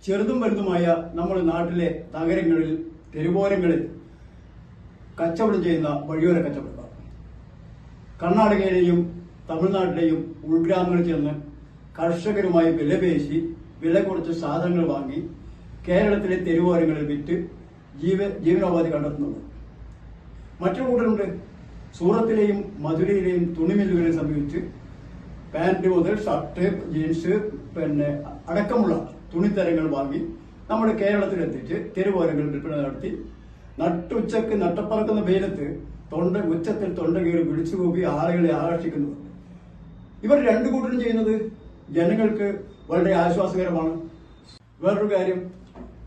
ചെറുതും വലുതുമായ നമ്മുടെ നാട്ടിലെ നഗരങ്ങളിൽ തെരുവോരങ്ങളിൽ കച്ചവടം ചെയ്യുന്ന വഴിയോര കച്ചവടക്കാർ കർണാടകയിലെയും തമിഴ്നാട്ടിലെയും ഉൾഗ്രാമങ്ങളിൽ ചെന്ന് കർഷകരുമായി വിലപേശി വില കുറച്ച് സാധനങ്ങൾ വാങ്ങി കേരളത്തിലെ തെരുവോരങ്ങളിൽ വിറ്റ് ജീവനോപാധി കണ്ടെത്തുന്നുണ്ട്. മറ്റൊരു കൂട്ടരുണ്ട്. സൂറത്തിലെയും മധുരയിലെയും തുണിമില്ലുകളെ സമീപിച്ച് പാന്റ് മുതൽ ഷർട്ട്, ജീൻസ് അടക്കമുള്ള തുണിത്തരങ്ങൾ വാങ്ങി നമ്മുടെ കേരളത്തിലെത്തിച്ച് തെരുവോരങ്ങളിൽ വിൽപ്പന നടത്തി നട്ടുച്ചക്ക് നട്ടപ്പറക്കുന്ന വെയിലത്ത് ഉച്ചത്തിൽ തൊണ്ട കീറി വിളിച്ചുകൂപ്പി ആളുകളെ ആകർഷിക്കുന്നത്. ഇവർ രണ്ടു കൂട്ടരും ചെയ്യുന്നത് ജനങ്ങൾക്ക് വളരെ ആശ്വാസകരമാണ്. വേറൊരു കാര്യം,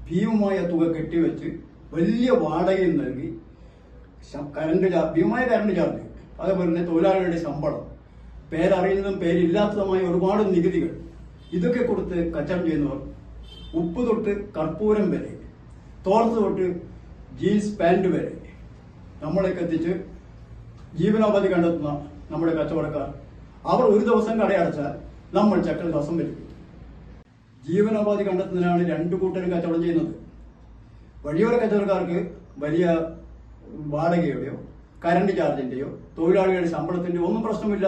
ഭീമമായ തുക കെട്ടിവെച്ച് വലിയ വാടകയും നൽകി ഭീമമായ കറണ്ട് ചാർജ്, അതേപോലെ തന്നെ തൊഴിലാളികളുടെ ശമ്പളം, പേരറിയുന്നതും പേരില്ലാത്തതുമായ ഒരുപാട് നികുതികൾ, ഇതൊക്കെ കൊടുത്ത് കച്ചവടം ചെയ്യുന്നവർ ഉപ്പ് തൊട്ട് കർപ്പൂരം വരെ, തോർത്ത് തൊട്ട് ജീൻസ് പാന്റ് വരെ നമ്മളൊക്കെ എത്തിച്ച് ജീവനോപാധി കണ്ടെത്തുന്ന നമ്മുടെ കച്ചവടക്കാർ, അവർ ഒരു ദിവസം കടയടച്ചാൽ നമ്മൾ ചക്കൽ ദിവസം വരും. ജീവനോപാധി കണ്ടെത്തുന്നതിനാണ് രണ്ടു കൂട്ടരും കച്ചവടം ചെയ്യുന്നത്. വഴിയോര കച്ചവടക്കാർക്ക് വലിയ വാടകയുടെയോ കറണ്ട് ചാർജിന്റെയോ തൊഴിലാളികളുടെ ശമ്പളത്തിന്റെയോ ഒന്നും പ്രശ്നമില്ല.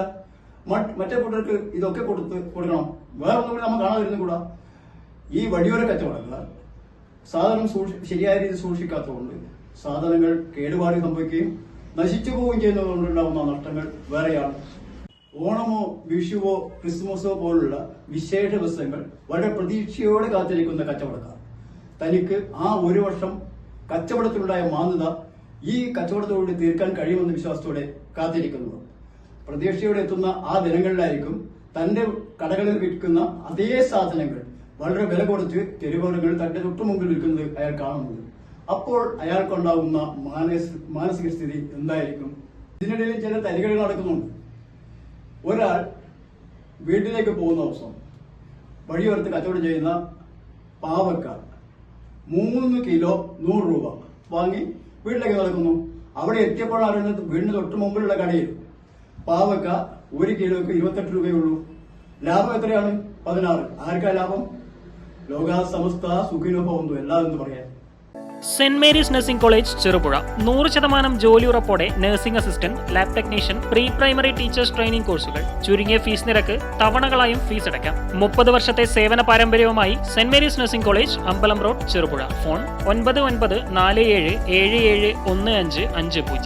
മറ്റേ കൂട്ടർക്ക് ഇതൊക്കെ കൊടുക്കണം. വേറെ ഒന്നും കൂടി നമ്മൾ കാണാതിരുന്നു കൂടാ. ഈ വഴിയോര കച്ചവടക്കാർ സാധനം ശരിയായ രീതിയിൽ സൂക്ഷിക്കാത്തതുകൊണ്ട് സാധനങ്ങൾ കേടുപാട് സംഭവിക്കുകയും നശിച്ചു പോവുകയും ചെയ്യുന്നതുകൊണ്ടുണ്ടാകുന്ന നഷ്ടങ്ങൾ വേറെയാണ്. ഓണമോ വിഷുവോ ക്രിസ്മസോ പോലുള്ള വിശേഷ ദിവസങ്ങൾ വളരെ പ്രതീക്ഷയോടെ കാത്തിരിക്കുന്ന കച്ചവടക്കാർ തനിക്ക് ആ ഒരു വർഷം കച്ചവടത്തിലുണ്ടായ മാന്യത ഈ കച്ചവടത്തോടുകൂടി തീർക്കാൻ കഴിയുമെന്ന വിശ്വാസത്തോടെ കാത്തിരിക്കുന്നു. പ്രതീക്ഷയോടെ എത്തുന്ന ആ ദിനങ്ങളിലായിരിക്കും തന്റെ കടകളിൽ വിൽക്കുന്ന അതേ സാധനങ്ങൾ വളരെ വില കുറച്ച് തെരുവോരങ്ങളിൽ തന്റെ തൊട്ടുമുമ്പിൽ വിൽക്കുന്നത് അയാൾ കാണുന്നത്. അപ്പോൾ അയാൾക്കുണ്ടാകുന്ന മാനസിക സ്ഥിതി എന്തായിരിക്കും? ഇതിനിടയിൽ ചില തരികൾ നടക്കുന്നുണ്ട്. ഒരാൾ വീട്ടിലേക്ക് പോകുന്ന ദിവസം വഴിയോരത്ത് കച്ചവടം ചെയ്യുന്ന പാവക്ക 3 കിലോ 100 രൂപ വാങ്ങി വീട്ടിലേക്ക് നടക്കുന്നു. അവിടെ എത്തിയപ്പോഴാണ് വീടിന് തൊട്ട് മുമ്പിലുള്ള കടയിൽ പാവക്ക 1 കിലോക്ക് 28 രൂപയുള്ളൂ. ലാഭം എത്രയാണ്? 16. ആർക്കാ ലാഭം? ലോകാ സമസ്ത സുഖിനോ ഭവന്തു, എല്ലാവരും പറയാൻ. Saint Mary's nursing college Cherupuzha 100% ജോലി ഉറപ്പോടെ nursing assistant, lab technician, pre primary teachers training കോഴ്സുകൾ. ചുരുങ്ങിയ ഫീസ് നിരക്ക് തവണകളായും ഫീസ് അടയ്ക്കാം. 30 വർഷത്തെ സേവന പാരമ്പര്യവുമായി സെന്റ് മേരീസ് നഴ്സിംഗ് കോളേജ്, അമ്പലം റോഡ്, ചെറുപുഴ. ഫോൺ 9947771550.